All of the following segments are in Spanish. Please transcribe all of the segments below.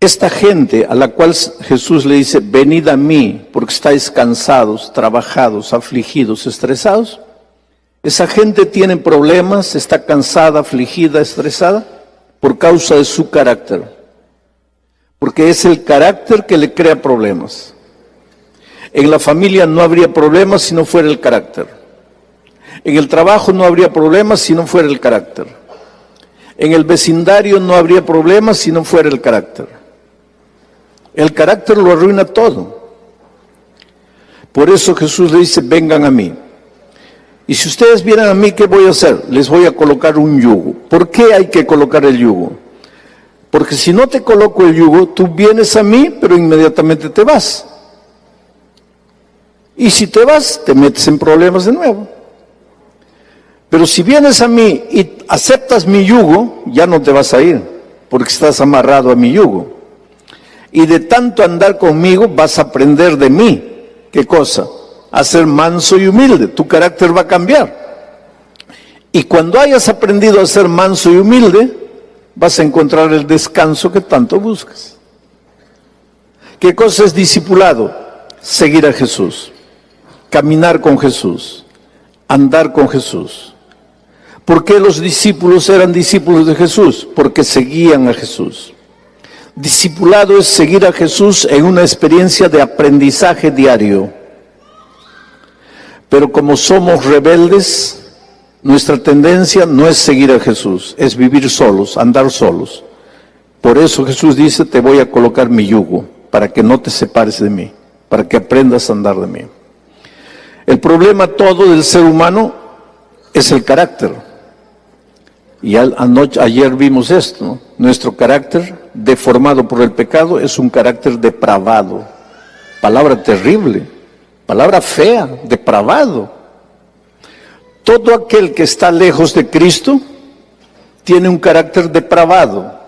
Esta gente a la cual Jesús le dice, venid a mí, porque estáis cansados, trabajados, afligidos, estresados. Esa gente tiene problemas, está cansada, afligida, estresada, por causa de su carácter. Porque es el carácter que le crea problemas. En la familia no habría problemas si no fuera el carácter. En el trabajo no habría problemas si no fuera el carácter. En el vecindario no habría problemas si no fuera el carácter. El carácter lo arruina todo. Por eso Jesús le dice, vengan a mí. Y si ustedes vienen a mí, ¿qué voy a hacer? Les voy a colocar un yugo. ¿Por qué hay que colocar el yugo? Porque si no te coloco el yugo, tú vienes a mí, pero inmediatamente te vas. Y si te vas, te metes en problemas de nuevo. Pero si vienes a mí y aceptas mi yugo, ya no te vas a ir, porque estás amarrado a mi yugo. Y de tanto andar conmigo vas a aprender de mí. ¿Qué cosa? A ser manso y humilde. Tu carácter va a cambiar. Y cuando hayas aprendido a ser manso y humilde, vas a encontrar el descanso que tanto buscas. ¿Qué cosa es discipulado? Seguir a Jesús. Caminar con Jesús. Andar con Jesús. ¿Por qué los discípulos eran discípulos de Jesús? Porque seguían a Jesús. Discipulado es seguir a Jesús en una experiencia de aprendizaje diario. Pero como somos rebeldes, nuestra tendencia no es seguir a Jesús, es vivir solos, andar solos. Por eso Jesús dice, te voy a colocar mi yugo, para que no te separes de mí, para que aprendas a andar de mí. El problema todo del ser humano es el carácter. Y ayer vimos esto, ¿no? Nuestro carácter, deformado por el pecado, es un carácter depravado. Palabra terrible, palabra fea, depravado. Todo aquel que está lejos de Cristo tiene un carácter depravado.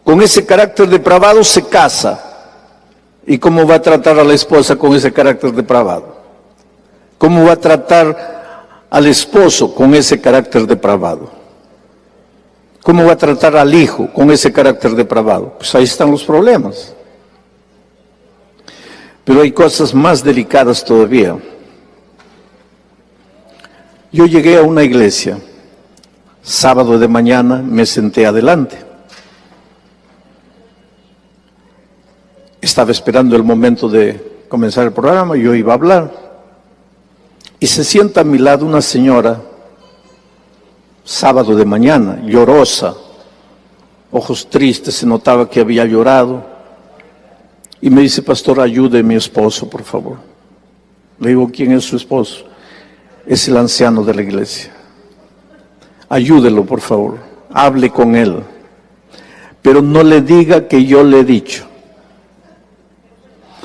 Con ese carácter depravado se casa. ¿Y cómo va a tratar a la esposa con ese carácter depravado? ¿Cómo va a tratar al esposo con ese carácter depravado? ¿Cómo va a tratar al hijo con ese carácter depravado? Pues ahí están los problemas. Pero hay cosas más delicadas todavía. Yo llegué a una iglesia, sábado de mañana me senté adelante. Estaba esperando el momento de comenzar el programa, yo iba a hablar. Y se sienta a mi lado una señora, sábado de mañana, llorosa, ojos tristes, se notaba que había llorado. Y me dice, pastor, ayude a mi esposo, por favor. Le digo, ¿quién es su esposo? Es el anciano de la iglesia. Ayúdelo, por favor, hable con él. Pero no le diga que yo le he dicho.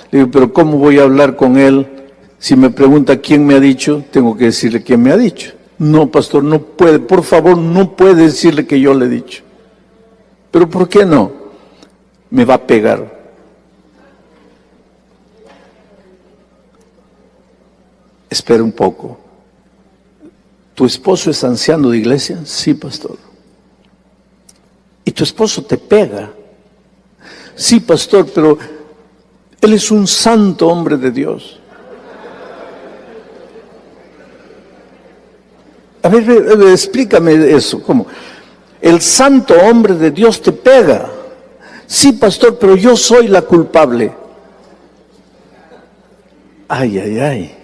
Le digo, pero ¿cómo voy a hablar con él? Si me pregunta quién me ha dicho, tengo que decirle quién me ha dicho. No, pastor, no puede, por favor, no puede decirle que yo le he dicho. ¿Pero por qué no? Me va a pegar. Espera un poco. ¿Tu esposo es anciano de iglesia? Sí, pastor. ¿Y tu esposo te pega? Sí, pastor, pero él es un santo hombre de Dios. A ver, explícame eso, ¿cómo? El santo hombre de Dios te pega. Sí, pastor, pero yo soy la culpable. Ay, ay, ay.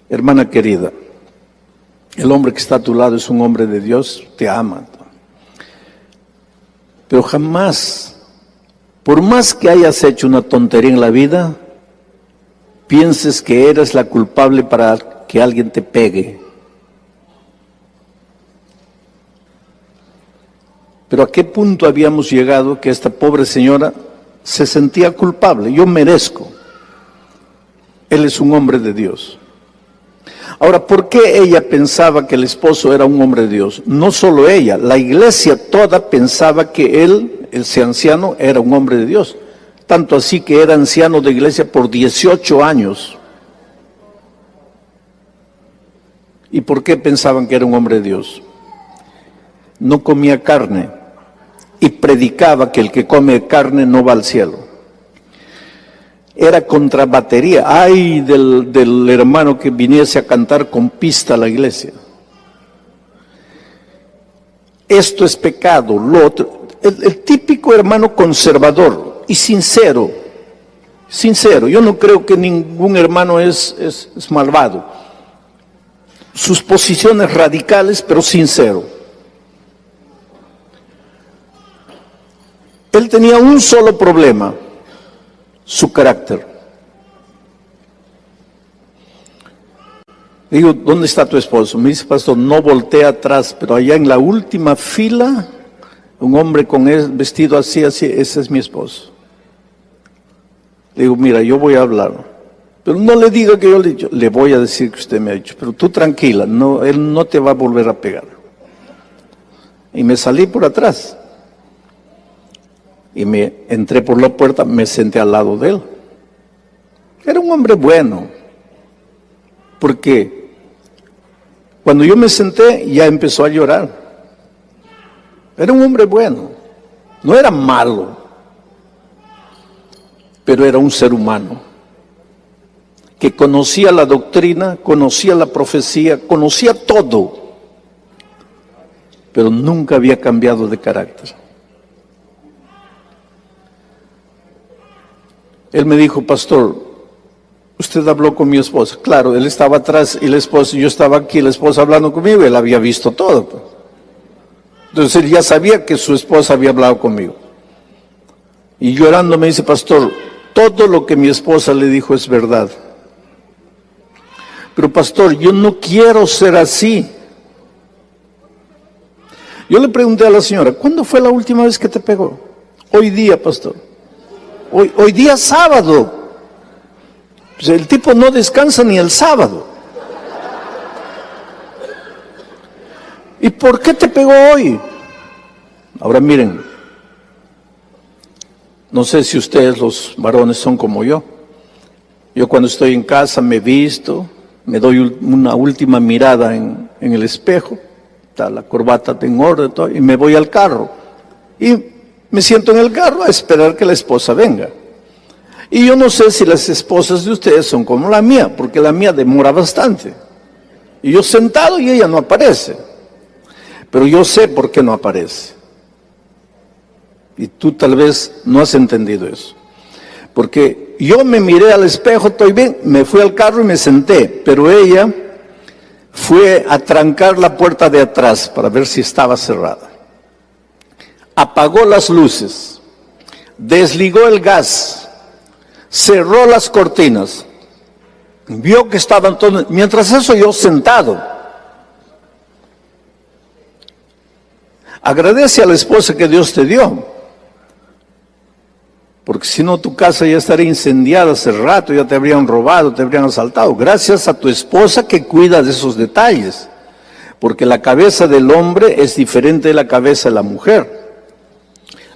Hermana querida, el hombre que está a tu lado es un hombre de Dios, te ama. Pero jamás, por más que hayas hecho una tontería en la vida, pienses que eres la culpable para que alguien te pegue. Pero ¿a qué punto habíamos llegado que esta pobre señora se sentía culpable? Yo merezco. Él es un hombre de Dios. Ahora, ¿por qué ella pensaba que el esposo era un hombre de Dios? No solo ella, la iglesia toda pensaba que él, ese anciano, era un hombre de Dios. Tanto así que era anciano de iglesia por 18 años. ¿Y por qué pensaban que era un hombre de Dios? no comía carne y predicaba que el que come carne no va al cielo. Era contrabatería. Ay del hermano que viniese a cantar con pista a la iglesia. Esto es pecado, lo otro. El típico hermano conservador y sincero. Sincero, yo no creo que ningún hermano es malvado. Sus posiciones radicales, pero sincero. Él tenía un solo problema, su carácter. Digo, ¿dónde está tu esposo? Me dice, pastor, no voltea atrás, pero allá en la última fila, un hombre con vestido así, ese es mi esposo. Le digo, mira, yo voy a hablar, pero no le diga que yo le he dicho, le voy a decir que usted me ha dicho, pero tú tranquila, no, él no te va a volver a pegar. Y me salí por atrás. Y me entré por la puerta, me senté al lado de él. Era un hombre bueno, porque cuando yo me senté ya empezó a llorar. Era un hombre bueno, no era malo, pero era un ser humano que conocía la doctrina, conocía la profecía, conocía todo, pero nunca había cambiado de carácter. Él me dijo, pastor, usted habló con mi esposa. Claro, él estaba atrás y la esposa, yo estaba aquí, la esposa hablando conmigo, él había visto todo. Pues. Entonces él ya sabía que su esposa había hablado conmigo. Y llorando me dice, pastor, todo lo que mi esposa le dijo es verdad. Pero pastor, yo no quiero ser así. Yo le pregunté a la señora, ¿cuándo fue la última vez que te pegó? Hoy día, pastor. Hoy día sábado. Pues el tipo no descansa ni el sábado. ¿Y por qué te pegó hoy? Ahora miren, no sé si ustedes los varones son como yo. Yo cuando estoy en casa me visto, me doy una última mirada en el espejo, está la corbata en orden todo, y me voy al carro. Y me siento en el carro a esperar que la esposa venga. Y yo no sé si las esposas de ustedes son como la mía, porque la mía demora bastante. Y yo sentado y ella no aparece. Pero yo sé por qué no aparece. Y tú tal vez no has entendido eso. Porque yo me miré al espejo, estoy bien, me fui al carro y me senté. Pero ella fue a trancar la puerta de atrás para ver si estaba cerrada. Apagó las luces, desligó el gas, cerró las cortinas, vio que estaban todos, mientras eso yo sentado. Agradece a la esposa que Dios te dio, porque si no tu casa ya estaría incendiada hace rato, ya te habrían robado, te habrían asaltado. Gracias a tu esposa que cuida de esos detalles, porque la cabeza del hombre es diferente de la cabeza de la mujer.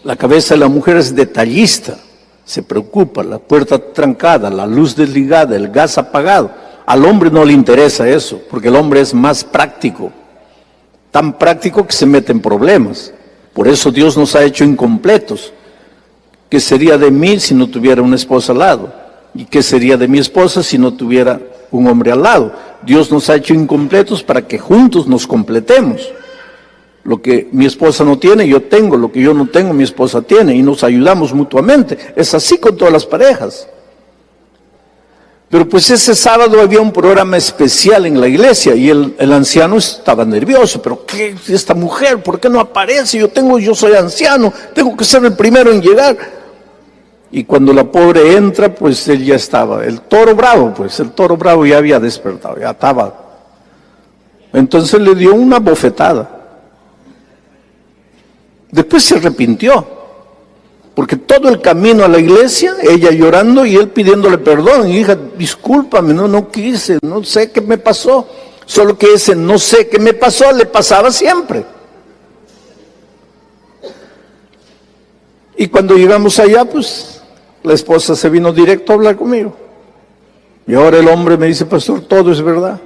La cabeza de la mujer es detallista, se preocupa, la puerta trancada, la luz desligada, el gas apagado. Al hombre no le interesa eso, porque el hombre es más práctico, tan práctico que se mete en problemas. Por eso Dios nos ha hecho incompletos. ¿Qué sería de mí si no tuviera una esposa al lado? ¿Y qué sería de mi esposa si no tuviera un hombre al lado? Dios nos ha hecho incompletos para que juntos nos completemos. Lo que mi esposa no tiene, yo tengo. Lo que yo no tengo, mi esposa tiene. Y nos ayudamos mutuamente. Es así con todas las parejas. Pero pues ese sábado había un programa especial en la iglesia y el anciano estaba nervioso. ¿Pero qué? Esta mujer, ¿por qué no aparece? Yo soy anciano, tengo que ser el primero en llegar. Y cuando la pobre entra, pues él ya estaba. El toro bravo ya había despertado, ya estaba. Entonces le dio una bofetada. Después se arrepintió, porque todo el camino a la iglesia, ella llorando y él pidiéndole perdón. Hija, discúlpame, no quise, no sé qué me pasó. Solo que ese no sé qué me pasó le pasaba siempre. Y cuando llegamos allá, pues la esposa se vino directo a hablar conmigo. Y ahora el hombre me dice, pastor, todo es verdad.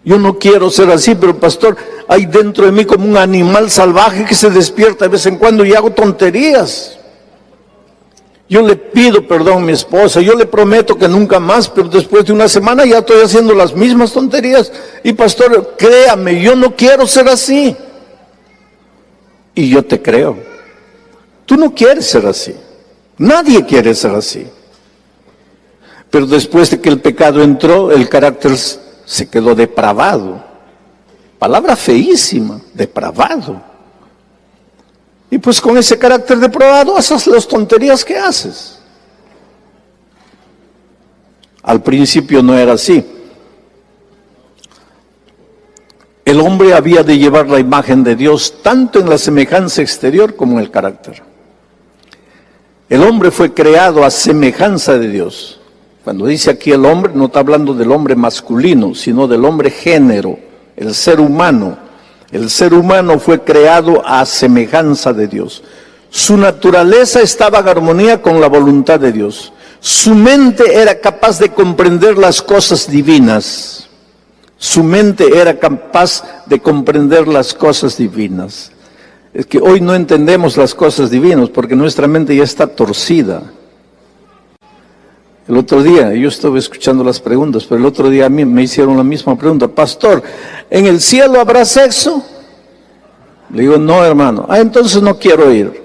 Yo no quiero ser así, pero pastor, hay dentro de mí como un animal salvaje que se despierta de vez en cuando y hago tonterías. Yo le pido perdón a mi esposa, yo le prometo que nunca más, pero después de una semana ya estoy haciendo las mismas tonterías. Y pastor, créame, yo no quiero ser así. Y yo te creo. Tú no quieres ser así. Nadie quiere ser así. Pero después de que el pecado entró, el carácter se quedó depravado. Palabra feísima, depravado. Y pues con ese carácter depravado haces las tonterías que haces. Al principio no era así. El hombre había de llevar la imagen de Dios tanto en la semejanza exterior como en el carácter. El hombre fue creado a semejanza de Dios. Cuando dice aquí el hombre, no está hablando del hombre masculino, sino del hombre género, el ser humano. El ser humano fue creado a semejanza de Dios. Su naturaleza estaba en armonía con la voluntad de Dios. Su mente era capaz de comprender las cosas divinas. Su mente era capaz de comprender las cosas divinas. Es que hoy no entendemos las cosas divinas porque nuestra mente ya está torcida. El otro día, yo estuve escuchando las preguntas, pero el otro día a mí me hicieron la misma pregunta. Pastor, ¿en el cielo habrá sexo? Le digo, no, hermano. Entonces no quiero ir.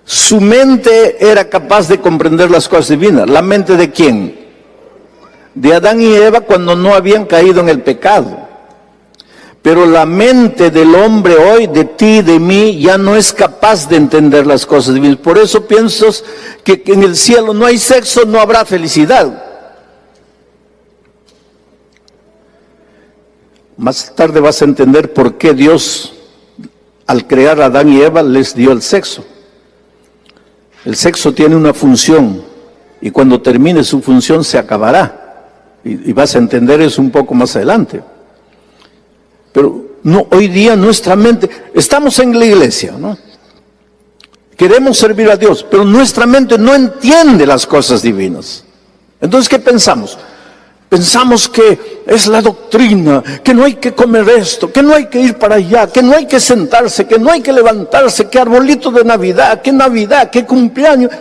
Su mente era capaz de comprender las cosas divinas. ¿La mente de quién? De Adán y Eva cuando no habían caído en el pecado. Pero la mente del hombre hoy, de ti y de mí, ya no es capaz de entender las cosas divinas. Por eso piensas que en el cielo no hay sexo, no habrá felicidad. Más tarde vas a entender por qué Dios, al crear a Adán y Eva, les dio el sexo. El sexo tiene una función, y cuando termine su función se acabará. Y vas a entender eso un poco más adelante. Pero no, hoy día nuestra mente, estamos en la iglesia, ¿no? Queremos servir a Dios, pero nuestra mente no entiende las cosas divinas. Entonces, ¿qué pensamos? Pensamos que es la doctrina, que no hay que comer esto, que no hay que ir para allá, que no hay que sentarse, que no hay que levantarse, que arbolito de Navidad, que cumpleaños.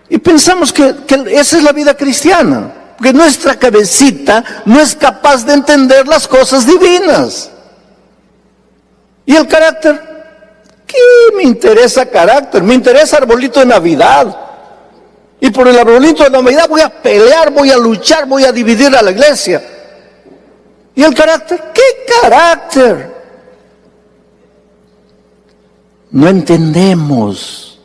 Y pensamos que esa es la vida cristiana, porque nuestra cabecita no es capaz de entender las cosas divinas. ¿Y el carácter? ¿Qué me interesa carácter? Me interesa arbolito de Navidad. Y por el arbolito de Navidad voy a pelear, voy a luchar, voy a dividir a la iglesia. ¿Y el carácter? ¿Qué carácter? No entendemos.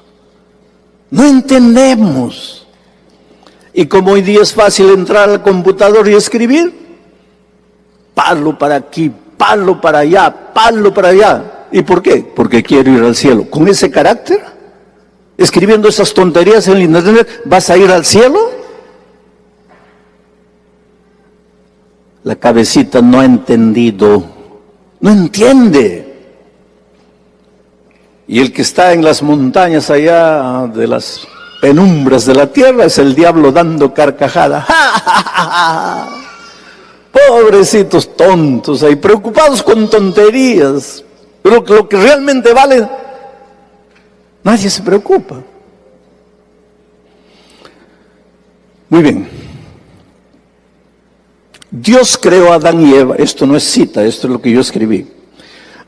No entendemos. Y como hoy día es fácil entrar al computador y escribir, palo para aquí, palo para allá, palo para allá. ¿Y por qué? Porque quiero ir al cielo. ¿Con ese carácter? Escribiendo esas tonterías en el internet, ¿vas a ir al cielo? La cabecita no ha entendido, no entiende. Y el que está en las montañas allá de las penumbras de la tierra es el diablo dando carcajadas. Pobrecitos tontos ahí, preocupados con tonterías. Pero lo que realmente vale, nadie se preocupa. Muy bien. Dios creó a Adán y Eva, esto no es cita, esto es lo que yo escribí.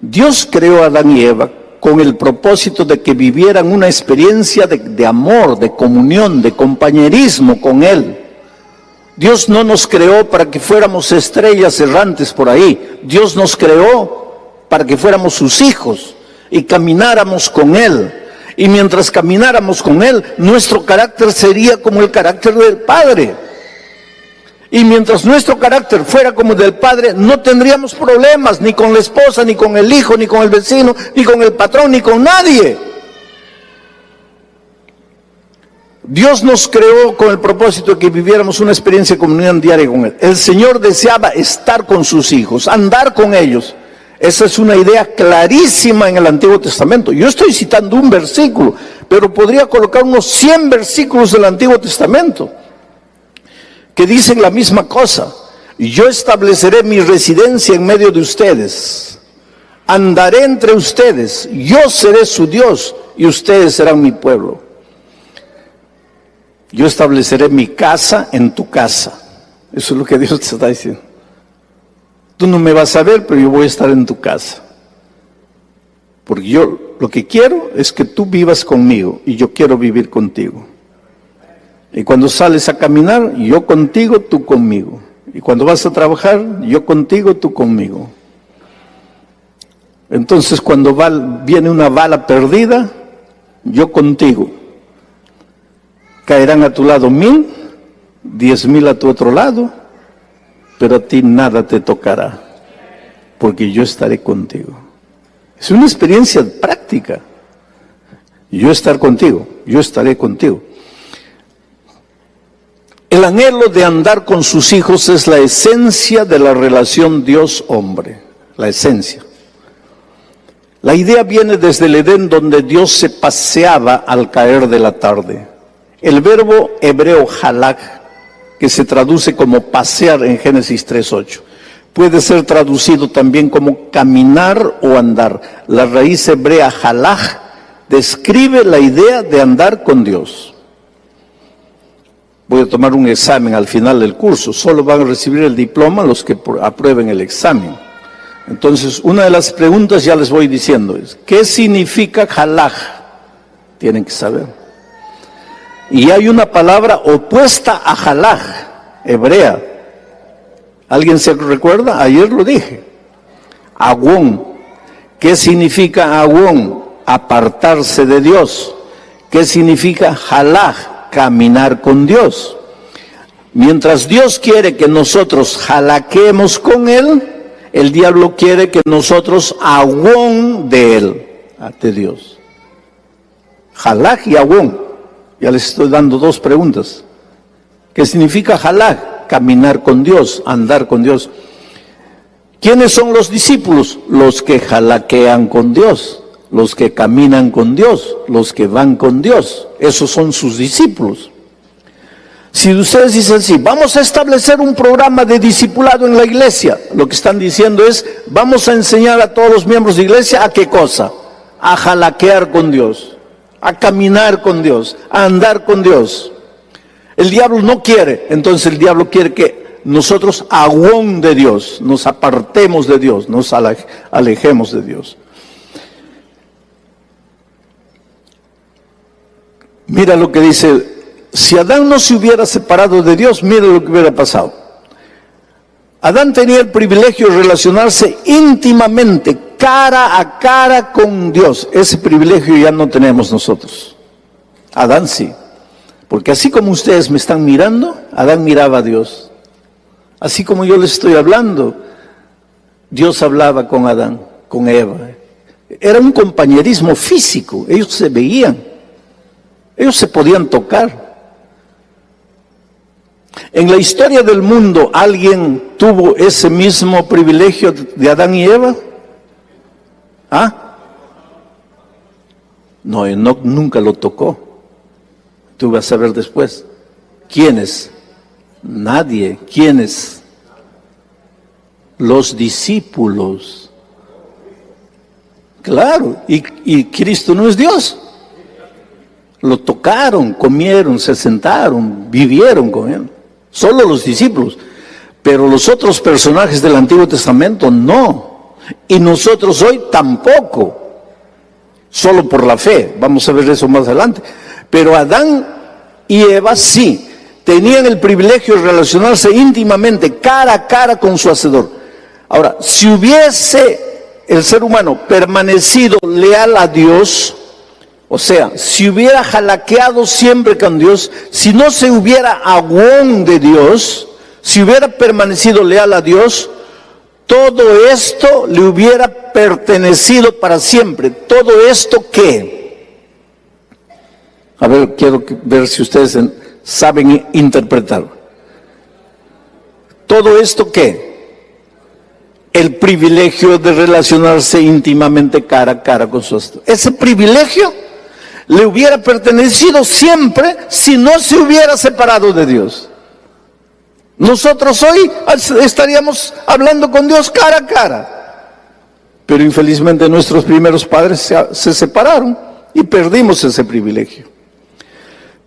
Dios creó a Adán y Eva con el propósito de que vivieran una experiencia de amor, de comunión, de compañerismo con Él. Dios no nos creó para que fuéramos estrellas errantes por ahí. Dios nos creó para que fuéramos sus hijos y camináramos con Él. Y mientras camináramos con Él, nuestro carácter sería como el carácter del Padre. Y mientras nuestro carácter fuera como el del Padre, no tendríamos problemas ni con la esposa, ni con el hijo, ni con el vecino, ni con el patrón, ni con nadie. Dios nos creó con el propósito de que viviéramos una experiencia de comunión diaria con Él. El Señor deseaba estar con sus hijos, andar con ellos. Esa es una idea clarísima en el Antiguo Testamento. Yo estoy citando un versículo, pero podría colocar unos 100 versículos del Antiguo Testamento. que dicen la misma cosa. Yo estableceré mi residencia en medio de ustedes. Andaré entre ustedes. Yo seré su Dios y ustedes serán mi pueblo. Yo estableceré mi casa en tu casa. Eso es lo que Dios te está diciendo. Tú no me vas a ver, pero yo voy a estar en tu casa. Porque yo lo que quiero es que tú vivas conmigo y yo quiero vivir contigo. Y cuando sales a caminar, yo contigo, tú conmigo. Y cuando vas a trabajar, yo contigo, tú conmigo. Entonces cuando viene una bala perdida, yo contigo. Caerán a tu lado 1000, 10,000 a tu otro lado, pero a ti nada te tocará, porque yo estaré contigo. Es una experiencia práctica. Yo estar contigo, yo estaré contigo. El anhelo de andar con sus hijos es la esencia de la relación Dios-hombre, la esencia. La idea viene desde el Edén, donde Dios se paseaba al caer de la tarde. El verbo hebreo halak, que se traduce como pasear en Génesis 3:8, puede ser traducido también como caminar o andar. La raíz hebrea halak describe la idea de andar con Dios. Voy a tomar un examen al final del curso. Solo van a recibir el diploma los que aprueben el examen. Entonces, una de las preguntas ya les voy diciendo es, ¿qué significa halak? Tienen que saber. Y hay una palabra opuesta a halak, hebrea. ¿Alguien se recuerda? Ayer lo dije. Agón. ¿Qué significa agón? Apartarse de Dios. ¿Qué significa halak? Caminar con Dios. Mientras Dios quiere que nosotros jalaquemos con Él, el diablo quiere que nosotros agón de Él, de Dios. Halak y agón. Ya les estoy dando dos preguntas. ¿Qué significa halak? Caminar con Dios, andar con Dios. ¿Quiénes son los discípulos? Los que jalaquean con Dios. Los que caminan con Dios, los que van con Dios, esos son sus discípulos. Si ustedes dicen así, vamos a establecer un programa de discipulado en la iglesia, lo que están diciendo es, vamos a enseñar a todos los miembros de iglesia, ¿a qué cosa? A jalaquear con Dios, a caminar con Dios, a andar con Dios. El diablo no quiere, entonces el diablo quiere que nosotros agón de Dios, nos apartemos de Dios, nos alejemos de Dios. Mira lo que dice, si Adán no se hubiera separado de Dios, mira lo que hubiera pasado. Adán tenía el privilegio de relacionarse íntimamente, cara a cara con Dios. Ese privilegio ya no tenemos nosotros. Adán sí. Porque así como ustedes me están mirando, Adán miraba a Dios. Así como yo les estoy hablando, Dios hablaba con Adán, con Eva. Era un compañerismo físico, ellos se veían. Ellos se podían tocar. En la historia del mundo, ¿alguien tuvo ese mismo privilegio de Adán y Eva? ¿Ah? No, Enoc nunca lo tocó. Tú vas a ver después. ¿Quiénes? Nadie. ¿Quiénes? Los discípulos. Claro, y Cristo no es Dios. Lo tocaron, comieron, se sentaron, vivieron con Él. Solo los discípulos. Pero los otros personajes del Antiguo Testamento no. Y nosotros hoy tampoco. Solo por la fe. Vamos a ver eso más adelante. Pero Adán y Eva sí. Tenían el privilegio de relacionarse íntimamente, cara a cara con su Hacedor. Ahora, si hubiese el ser humano permanecido leal a Dios, o sea, si hubiera jalaqueado siempre con Dios, si no se hubiera agón de Dios, si hubiera permanecido leal a Dios, todo esto le hubiera pertenecido para siempre. ¿Todo esto qué? A ver, quiero ver si ustedes saben interpretar. ¿Todo esto qué? El privilegio de relacionarse íntimamente cara a cara con su Hacedor. Ese privilegio le hubiera pertenecido siempre si no se hubiera separado de Dios. Nosotros hoy estaríamos hablando con Dios cara a cara. Pero infelizmente nuestros primeros padres se separaron y perdimos ese privilegio.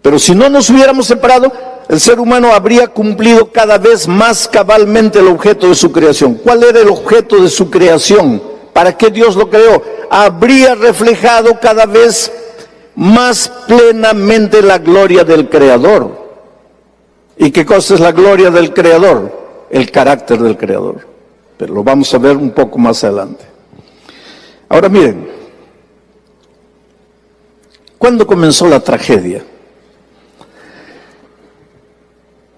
Pero si no nos hubiéramos separado, el ser humano habría cumplido cada vez más cabalmente el objeto de su creación. ¿Cuál era el objeto de su creación? ¿Para qué Dios lo creó? Habría reflejado cada vez más plenamente la gloria del Creador. ¿Y qué cosa es la gloria del Creador? El carácter del Creador. Pero lo vamos a ver un poco más adelante. Ahora miren, ¿cuándo comenzó la tragedia?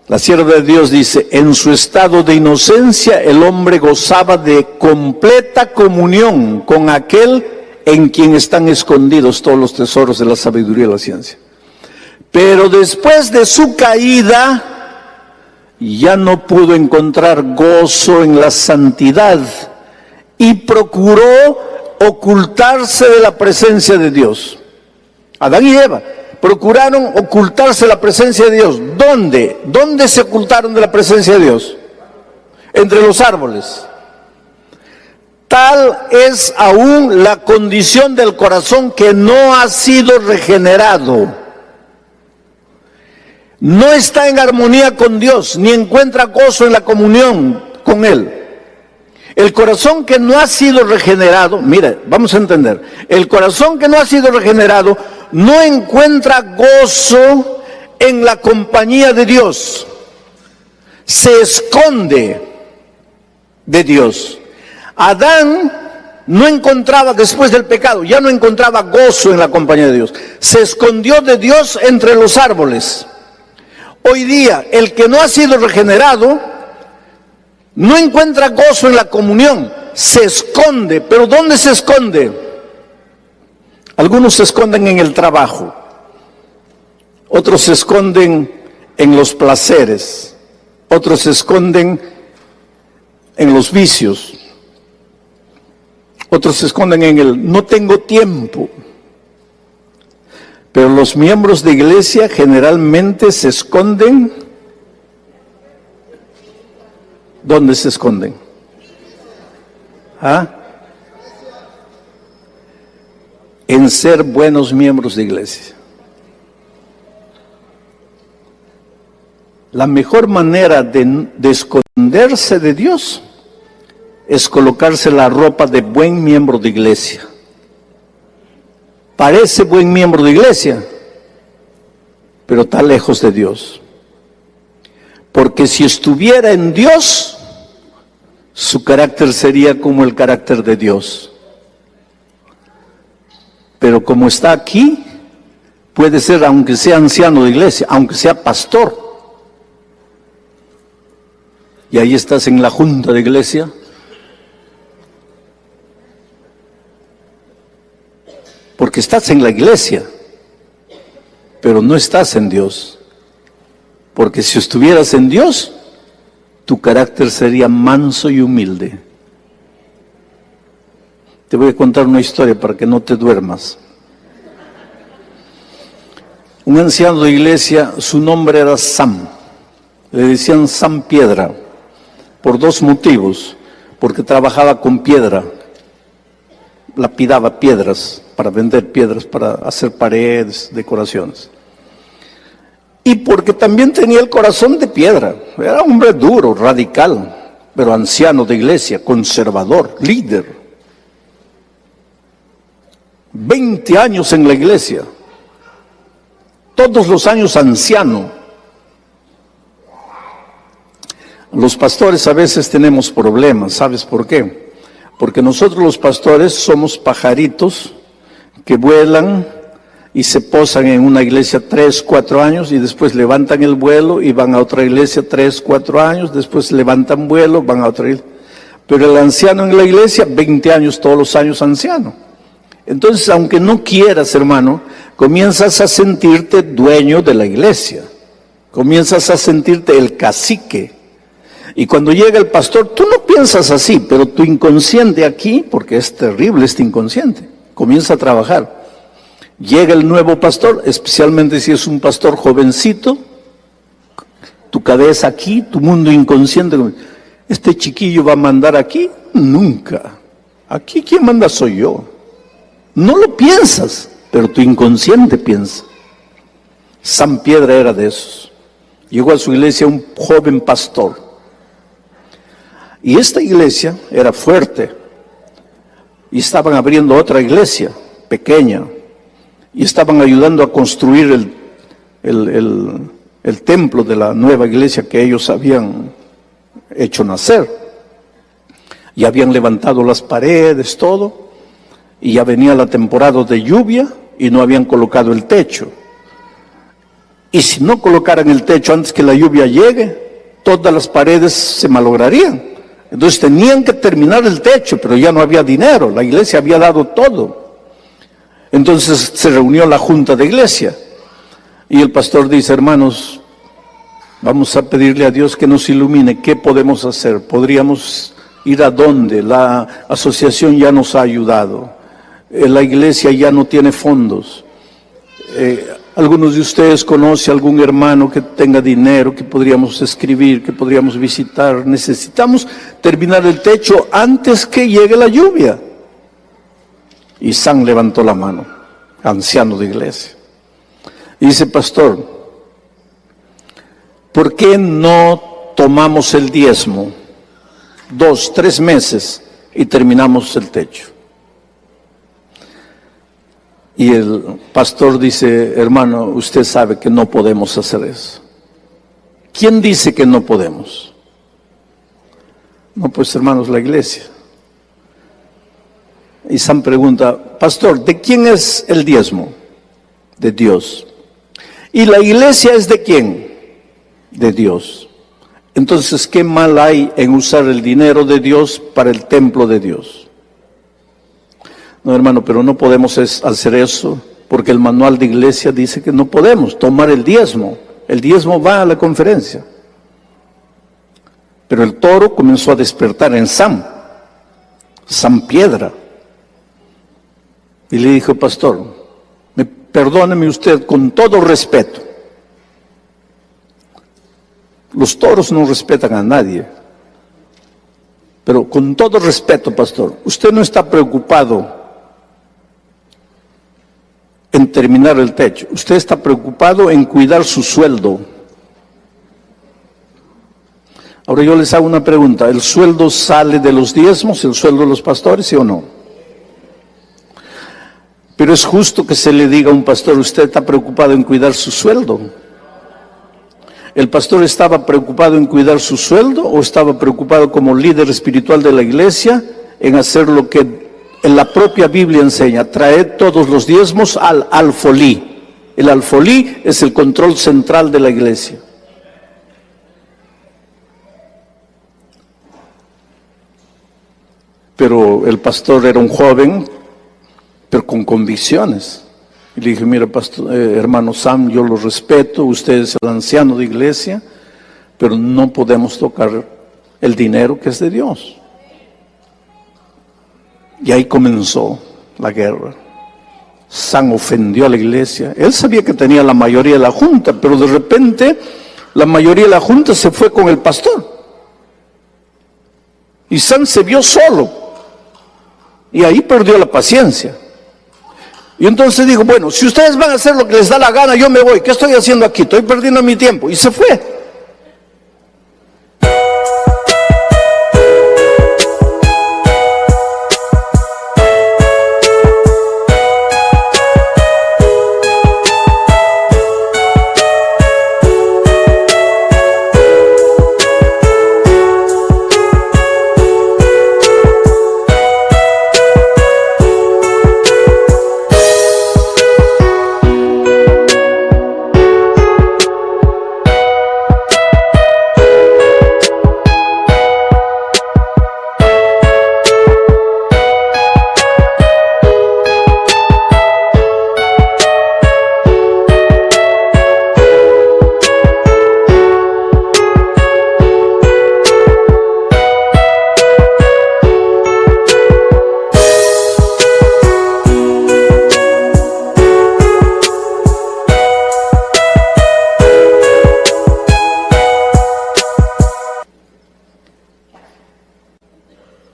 La sierva de Dios dice, en su estado de inocencia el hombre gozaba de completa comunión con aquel en quien están escondidos todos los tesoros de la sabiduría y la ciencia. Pero después de su caída, ya no pudo encontrar gozo en la santidad y procuró ocultarse de la presencia de Dios. Adán y Eva procuraron ocultarse de la presencia de Dios. ¿Dónde? ¿Dónde se ocultaron de la presencia de Dios? Entre los árboles. Tal es aún la condición del corazón que no ha sido regenerado. No está en armonía con Dios, ni encuentra gozo en la comunión con Él. El corazón que no ha sido regenerado, mire, vamos a entender, el corazón que no ha sido regenerado no encuentra gozo en la compañía de Dios. Se esconde de Dios. Adán no encontraba, después del pecado, ya no encontraba gozo en la compañía de Dios. Se escondió de Dios entre los árboles. Hoy día, el que no ha sido regenerado no encuentra gozo en la comunión, se esconde. ¿Pero dónde se esconde? Algunos se esconden en el trabajo, otros se esconden en los placeres, otros se esconden en los vicios, otros se esconden en el no tengo tiempo. Pero los miembros de iglesia generalmente se esconden. ¿Dónde se esconden? ¿Ah? En ser buenos miembros de iglesia. La mejor manera de esconderse de Dios es colocarse la ropa de buen miembro de iglesia. Parece buen miembro de iglesia, pero está lejos de Dios. Porque si estuviera en Dios, su carácter sería como el carácter de Dios. Pero como está aquí, puede ser, aunque sea anciano de iglesia, aunque sea pastor, y ahí estás en la junta de iglesia, porque estás en la iglesia, pero no estás en Dios. Porque si estuvieras en Dios, tu carácter sería manso y humilde. Te voy a contar una historia para que no te duermas. Un anciano de iglesia, su nombre era Sam. Le decían Sam Piedra, por dos motivos. Porque trabajaba con piedra, lapidaba piedras, para vender piedras, para hacer paredes, decoraciones. Y porque también tenía el corazón de piedra. Era un hombre duro, radical, pero anciano de iglesia, conservador, líder. 20 años en la iglesia, todos los años anciano. Los pastores a veces tenemos problemas, ¿sabes por qué? Porque nosotros los pastores somos pajaritos que vuelan y se posan en una iglesia 3, 4 años y después levantan el vuelo y van a otra iglesia 3, 4 años, después levantan vuelo, van a otra iglesia. Pero el anciano en la iglesia, 20 años, todos los años anciano. Entonces, aunque no quieras, hermano, comienzas a sentirte dueño de la iglesia. Comienzas a sentirte el cacique. Y cuando llega el pastor, tú no piensas así, pero tu inconsciente aquí, porque es terrible este inconsciente, comienza a trabajar. Llega el nuevo pastor, especialmente si es un pastor jovencito, tu cabeza aquí, tu mundo inconsciente. ¿Este chiquillo va a mandar aquí? Nunca. Aquí quien manda soy yo. No lo piensas, pero tu inconsciente piensa. San Piedra era de esos. Llegó a su iglesia un joven pastor. Y esta iglesia era fuerte. Y estaban abriendo otra iglesia pequeña. Y estaban ayudando a construir el templo de la nueva iglesia que ellos habían hecho nacer. Y habían levantado las paredes, todo. Y ya venía la temporada de lluvia y no habían colocado el techo. Y si no colocaran el techo antes que la lluvia llegue, todas las paredes se malograrían. Entonces tenían que terminar el techo, pero ya no había dinero, la iglesia había dado todo. Entonces se reunió la junta de iglesia y el pastor dice: hermanos, vamos a pedirle a Dios que nos ilumine, ¿qué podemos hacer? ¿Podríamos ir a dónde? La asociación ya nos ha ayudado, la iglesia ya no tiene fondos. Algunos de ustedes conocen algún hermano que tenga dinero, que podríamos escribir, que podríamos visitar. Necesitamos terminar el techo antes que llegue la lluvia. Y San levantó la mano, anciano de iglesia. Y dice: pastor, ¿por qué no tomamos el diezmo 2, 3 meses y terminamos el techo? Y el pastor dice: hermano, usted sabe que no podemos hacer eso. ¿Quién dice que no podemos? No, pues hermanos, la iglesia. Y San pregunta: pastor, ¿de quién es el diezmo? De Dios. ¿Y la iglesia es de quién? De Dios. Entonces, ¿qué mal hay en usar el dinero de Dios para el templo de Dios? No, hermano, pero no podemos hacer eso, porque el manual de iglesia dice que no podemos tomar el diezmo. El diezmo va a la conferencia. Pero el toro comenzó a despertar en San Piedra. Y le dijo: pastor, perdóneme usted con todo respeto. Los toros no respetan a nadie. Pero con todo respeto, pastor, usted no está preocupado en terminar el techo. Usted está preocupado en cuidar su sueldo. Ahora yo les hago una pregunta: ¿el sueldo sale de los diezmos, el sueldo de los pastores, sí o no? Pero es justo que se le diga a un pastor: usted está preocupado en cuidar su sueldo. ¿El pastor estaba preocupado en cuidar su sueldo o estaba preocupado como líder espiritual de la iglesia en hacer lo que en la propia Biblia enseña: traed todos los diezmos al alfolí? El alfolí es el control central de la iglesia. Pero el pastor era un joven, pero con convicciones. Y le dije: mira, pastor, hermano Sam, yo lo respeto, usted es el anciano de iglesia, pero no podemos tocar el dinero que es de Dios. Y ahí comenzó la guerra. San ofendió a la iglesia. Él sabía que tenía la mayoría de la junta, pero de repente la mayoría de la junta se fue con el pastor. Y San se vio solo. Y ahí perdió la paciencia. Y entonces dijo: bueno, si ustedes van a hacer lo que les da la gana, yo me voy. ¿Qué estoy haciendo aquí? Estoy perdiendo mi tiempo. Y se fue.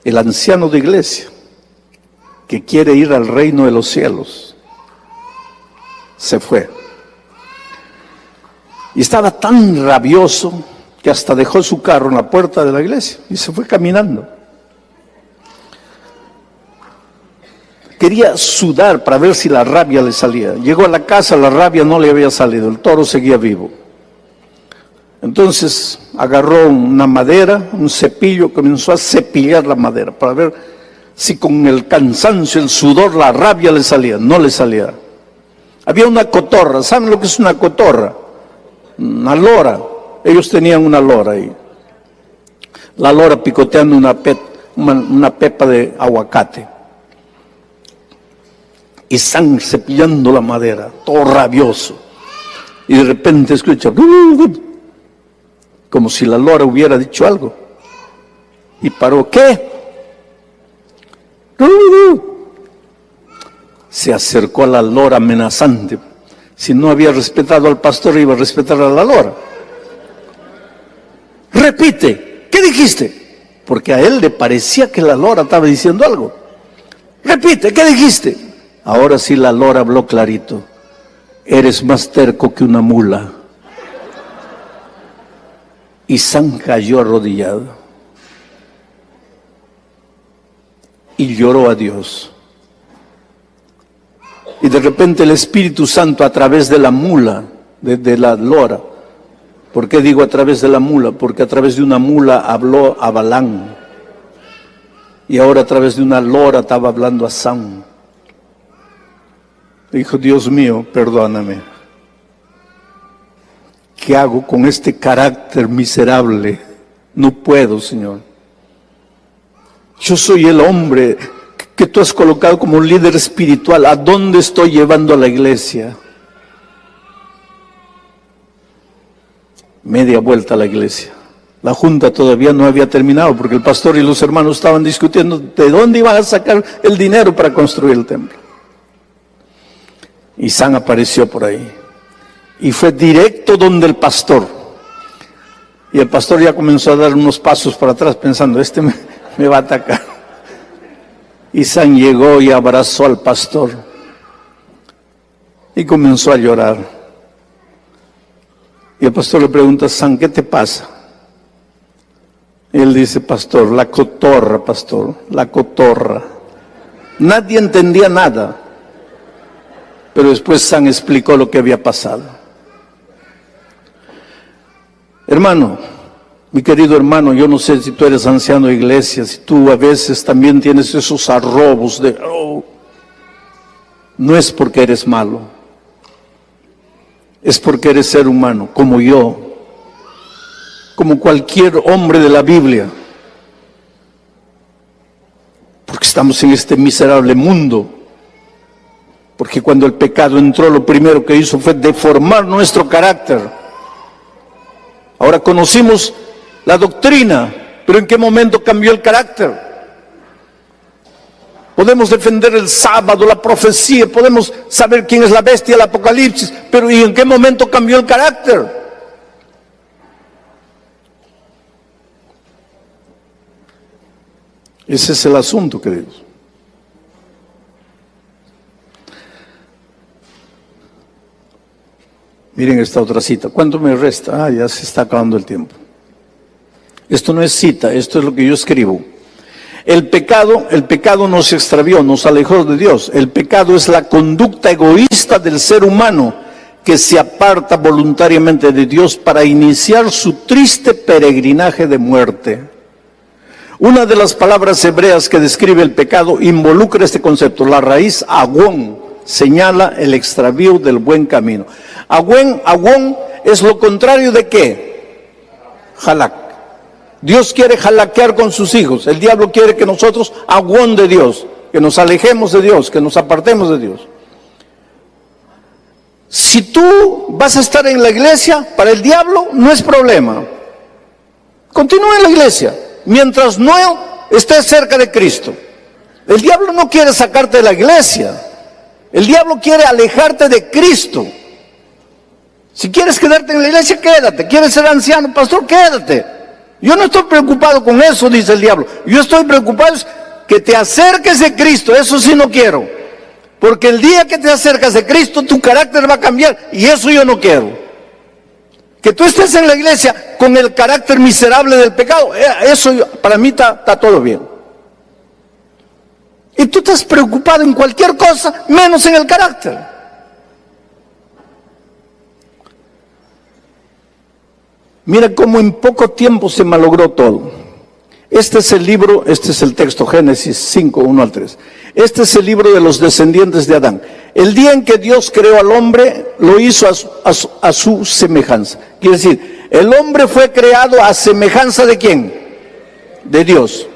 el anciano de iglesia, que quiere ir al reino de los cielos, se fue. Y estaba tan rabioso que hasta dejó su carro en la puerta de la iglesia y se fue caminando. Quería sudar para ver si la rabia le salía. Llegó a la casa, la rabia no le había salido, el toro seguía vivo. Entonces agarró una madera, un cepillo, comenzó a cepillar la madera para ver si con el cansancio, el sudor, la rabia le salía. No le salía. Había una cotorra. ¿Saben lo que es una cotorra? Una lora. Ellos tenían una lora ahí. La lora picoteando una pepa de aguacate. Y están cepillando la madera, todo rabioso. Y de repente escucha, como si la lora hubiera dicho algo. Y paró, ¿qué? Se acercó a la lora amenazante. Si no había respetado al pastor, iba a respetar a la lora. Repite, ¿qué dijiste? Porque a él le parecía que la lora estaba diciendo algo. Repite, ¿qué dijiste? Ahora sí la lora habló clarito. Eres más terco que una mula. Y San cayó arrodillado. Y lloró a Dios. Y de repente el Espíritu Santo a través de la mula, de la lora. ¿Por qué digo a través de la mula? Porque a través de una mula habló a Balán. Y ahora a través de una lora estaba hablando a San. Dijo, Dios mío, perdóname. ¿Qué hago con este carácter miserable? No puedo, Señor. Yo soy el hombre que tú has colocado como líder espiritual. ¿A dónde estoy llevando a la iglesia? Media vuelta a la iglesia. La junta todavía no había terminado porque el pastor y los hermanos estaban discutiendo de dónde iban a sacar el dinero para construir el templo. Y San apareció por ahí. Y fue directo donde el pastor. Y el pastor ya comenzó a dar unos pasos para atrás pensando, este me va a atacar. Y San llegó y abrazó al pastor. Y comenzó a llorar. Y el pastor le pregunta, San, ¿qué te pasa? Y él dice, pastor, la cotorra, la cotorra. Nadie entendía nada. Pero después San explicó lo que había pasado. Hermano, mi querido hermano, yo no sé si tú eres anciano de iglesia, si tú a veces también tienes esos arrobos de, no es porque eres malo, es porque eres ser humano, como yo, como cualquier hombre de la Biblia, porque estamos en este miserable mundo. Porque cuando el pecado entró, lo primero que hizo fue deformar nuestro carácter. Ahora conocimos la doctrina, pero ¿en qué momento cambió el carácter? Podemos defender el sábado, la profecía, podemos saber quién es la bestia, el apocalipsis, pero ¿y en qué momento cambió el carácter? Ese es el asunto, queridos. Miren esta otra cita. ¿Cuánto me resta? Ya se está acabando el tiempo. Esto no es cita, esto es lo que yo escribo. El pecado nos extravió, nos alejó de Dios. El pecado es la conducta egoísta del ser humano que se aparta voluntariamente de Dios para iniciar su triste peregrinaje de muerte. Una de las palabras hebreas que describe el pecado involucra este concepto. La raíz agón señala el extravío del buen camino. Agón es lo contrario de ¿qué? Halak. Dios quiere jalaquear con sus hijos. El diablo quiere que nosotros agón de Dios, que nos alejemos de Dios, que nos apartemos de Dios. Si tú vas a estar en la iglesia, para el diablo no es problema. Continúa en la iglesia, mientras no estés cerca de Cristo. El diablo no quiere sacarte de la iglesia. El diablo quiere alejarte de Cristo. Si quieres quedarte en la iglesia, quédate. ¿Quieres ser anciano, pastor? Quédate. Yo no estoy preocupado con eso, dice el diablo. Yo estoy preocupado es que te acerques de Cristo. Eso sí no quiero. Porque el día que te acercas de Cristo, tu carácter va a cambiar. Y eso yo no quiero. Que tú estés en la iglesia con el carácter miserable del pecado. Eso para mí está todo bien. Y tú estás preocupado en cualquier cosa, menos en el carácter. Mira cómo en poco tiempo se malogró todo. Este es el libro, este es el texto, Génesis 5, 1 al 3. Este es el libro de los descendientes de Adán. El día en que Dios creó al hombre, lo hizo a su semejanza. Quiere decir, el hombre fue creado a semejanza ¿de quién? De Dios.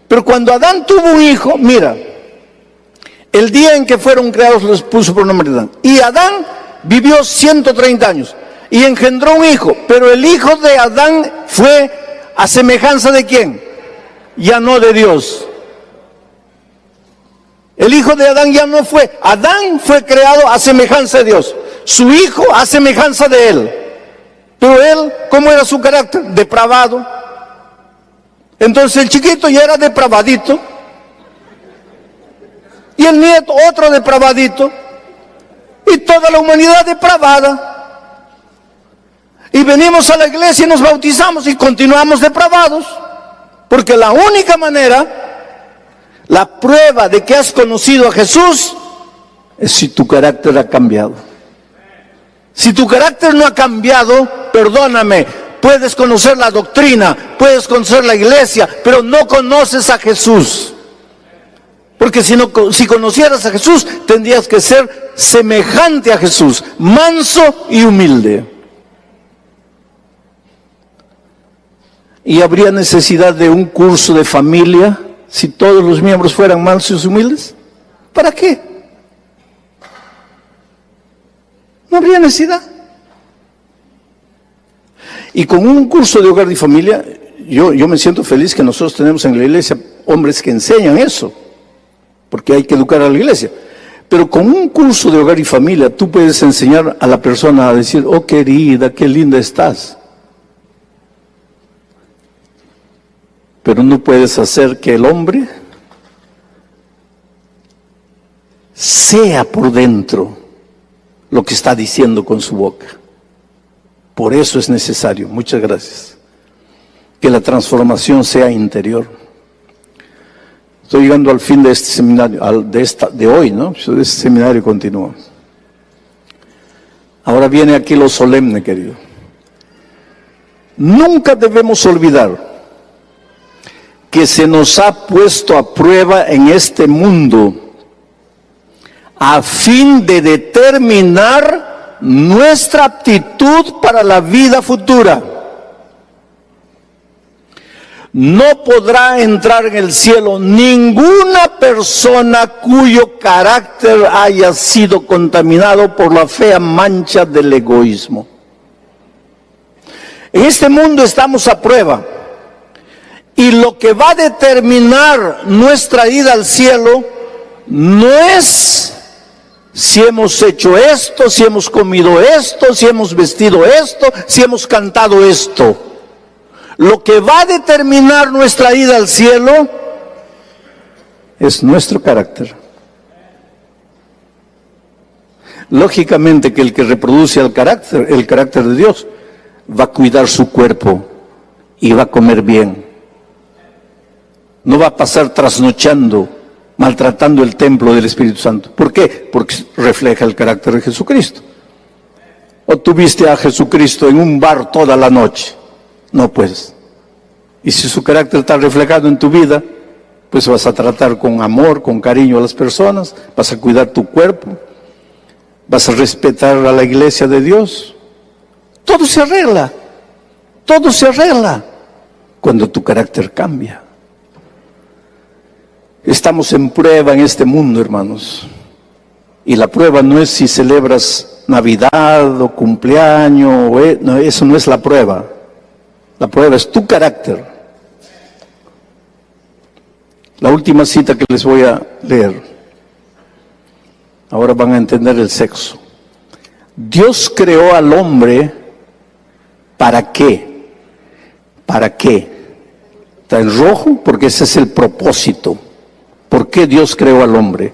Pero cuando Adán tuvo un hijo, mira, el día en que fueron creados les puso por nombre Adán. Y Adán vivió 130 años. Y engendró un hijo, pero el hijo de Adán fue a semejanza ¿de quién? Ya no de Dios. El hijo de Adán ya no fue. Adán fue creado a semejanza de Dios. Su hijo a semejanza de él. Pero él, ¿cómo era su carácter? Depravado. Entonces el chiquito ya era depravadito. Y el nieto otro depravadito. Y toda la humanidad depravada. Y venimos a la iglesia y nos bautizamos y continuamos depravados. Porque la única manera, la prueba de que has conocido a Jesús, es si tu carácter ha cambiado. Si tu carácter no ha cambiado, perdóname, puedes conocer la doctrina, puedes conocer la iglesia, pero no conoces a Jesús. Porque si conocieras a Jesús, tendrías que ser semejante a Jesús, manso y humilde. ¿Y habría necesidad de un curso de familia si todos los miembros fueran mansos y humildes? ¿Para qué? No habría necesidad. Y con un curso de hogar y familia, yo me siento feliz que nosotros tenemos en la iglesia hombres que enseñan eso, porque hay que educar a la iglesia. Pero con un curso de hogar y familia, tú puedes enseñar a la persona a decir, oh querida, qué linda estás. Pero no puedes hacer que el hombre sea por dentro lo que está diciendo con su boca. Por eso es necesario, muchas gracias, que la transformación sea interior. Estoy llegando al fin de este seminario, de hoy, ¿no? Este seminario continúa. Ahora viene aquí lo solemne, querido. Nunca debemos olvidar que se nos ha puesto a prueba en este mundo a fin de determinar nuestra aptitud para la vida futura. No podrá entrar en el cielo ninguna persona cuyo carácter haya sido contaminado por la fea mancha del egoísmo. En este mundo estamos a prueba. Y lo que va a determinar nuestra ida al cielo no es si hemos hecho esto, si hemos comido esto, si hemos vestido esto, si hemos cantado esto. Lo que va a determinar nuestra ida al cielo es nuestro carácter. Lógicamente que el que reproduce el carácter de Dios, va a cuidar su cuerpo y va a comer bien. No va a pasar trasnochando, maltratando el templo del Espíritu Santo. ¿Por qué? Porque refleja el carácter de Jesucristo. ¿O tuviste a Jesucristo en un bar toda la noche? No, pues. Y si su carácter está reflejado en tu vida, pues vas a tratar con amor, con cariño a las personas, vas a cuidar tu cuerpo, vas a respetar a la iglesia de Dios. Todo se arregla cuando tu carácter cambia. Estamos en prueba en este mundo, hermanos. Y la prueba no es si celebras Navidad o cumpleaños, no, eso no es la prueba. La prueba es tu carácter. La última cita que les voy a leer. Ahora van a entender el sexo. Dios creó al hombre, ¿para qué? ¿Para qué? Está en rojo porque ese es el propósito. ¿Por qué Dios creó al hombre?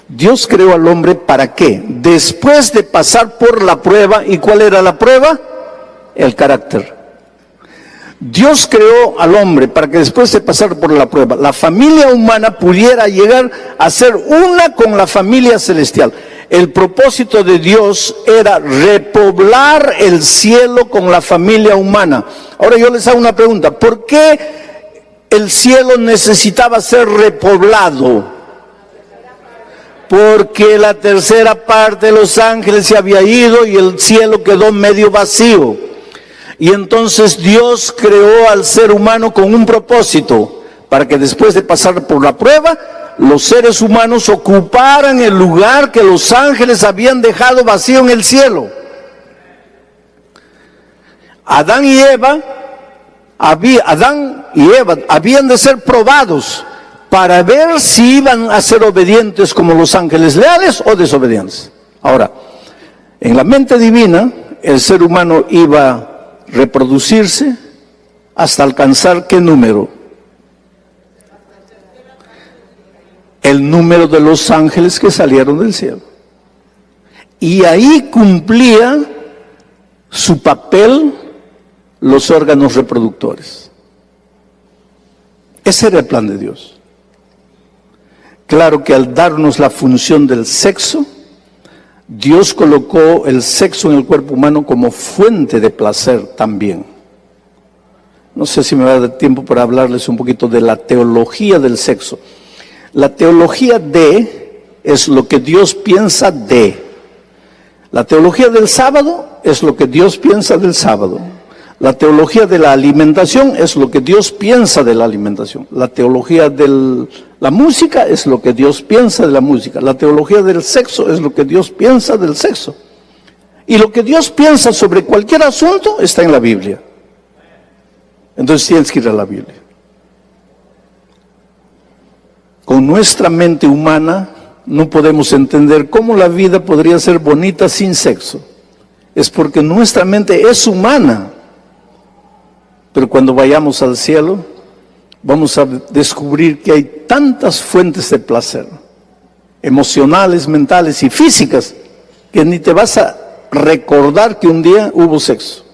Dios creó al hombre ¿para qué? Después de pasar por la prueba. ¿Y cuál era la prueba? El carácter. Dios creó al hombre para que después de pasar por la prueba, la familia humana pudiera llegar a ser una con la familia celestial. El propósito de Dios era repoblar el cielo con la familia humana. Ahora yo les hago una pregunta. ¿Por qué el cielo necesitaba ser repoblado? Porque la tercera parte de los ángeles se había ido y el cielo quedó medio vacío. Y entonces Dios creó al ser humano con un propósito, para que después de pasar por la prueba, los seres humanos ocuparan el lugar que los ángeles habían dejado vacío en el cielo. Adán y Eva habían de ser probados para ver si iban a ser obedientes como los ángeles leales o desobedientes. Ahora, en la mente divina, el ser humano iba a reproducirse hasta alcanzar ¿qué número? El número de los ángeles que salieron del cielo. Y ahí cumplía su papel los órganos reproductores. Ese era el plan de Dios. Claro que al darnos la función del sexo, Dios colocó el sexo en el cuerpo humano como fuente de placer también. No sé si me va a dar tiempo para hablarles un poquito de la teología del sexo. La teología de es lo que Dios piensa de. La teología del sábado es lo que Dios piensa del sábado. La teología de la alimentación es lo que Dios piensa de la alimentación. La teología de la música es lo que Dios piensa de la música. La teología del sexo es lo que Dios piensa del sexo. Y lo que Dios piensa sobre cualquier asunto está en la Biblia. Entonces tienes que ir a la Biblia. Con nuestra mente humana no podemos entender cómo la vida podría ser bonita sin sexo. Es porque nuestra mente es humana. Pero cuando vayamos al cielo, vamos a descubrir que hay tantas fuentes de placer, emocionales, mentales y físicas, que ni te vas a recordar que un día hubo sexo.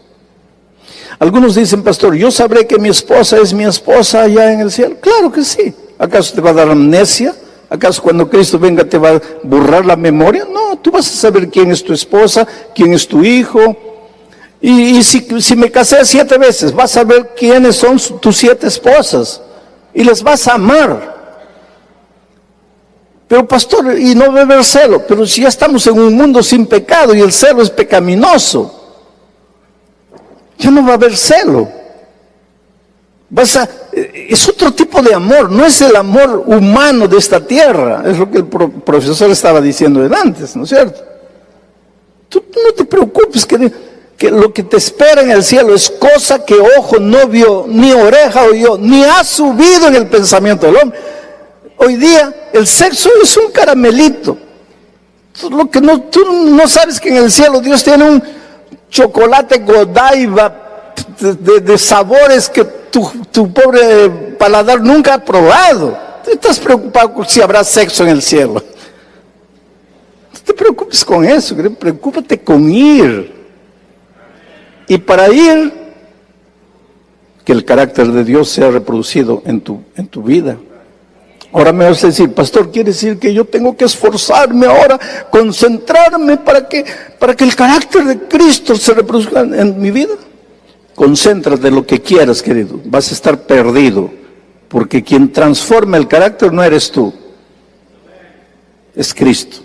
Algunos dicen, pastor, yo sabré que mi esposa es mi esposa allá en el cielo. Claro que sí. ¿Acaso te va a dar amnesia? ¿Acaso cuando Cristo venga te va a borrar la memoria? No, tú vas a saber quién es tu esposa, quién es tu hijo. Y si me casé 7 veces, vas a ver quiénes son tus 7 esposas. Y les vas a amar. Pero pastor, y no va a haber celo. Pero si ya estamos en un mundo sin pecado y el celo es pecaminoso, ya no va a haber celo. Es otro tipo de amor, no es el amor humano de esta tierra. Es lo que el profesor estaba diciendo antes, ¿no es cierto? Tú no te preocupes que lo que te espera en el cielo es cosa que ojo no vio, ni oreja oyó, ni ha subido en el pensamiento del hombre. Hoy día el sexo es un caramelito. Tú no sabes que en el cielo Dios tiene un chocolate Godiva de sabores que tu pobre paladar nunca ha probado. Tú estás preocupado si habrá sexo en el cielo. No te preocupes con eso, preocúpate con ir. Y para ir, que el carácter de Dios sea reproducido en tu vida. Ahora me vas a decir, pastor, ¿quiere decir que yo tengo que esforzarme ahora, concentrarme para que el carácter de Cristo se reproduzca en mi vida? Concéntrate en lo que quieras, querido. Vas a estar perdido, porque quien transforma el carácter no eres tú, es Cristo.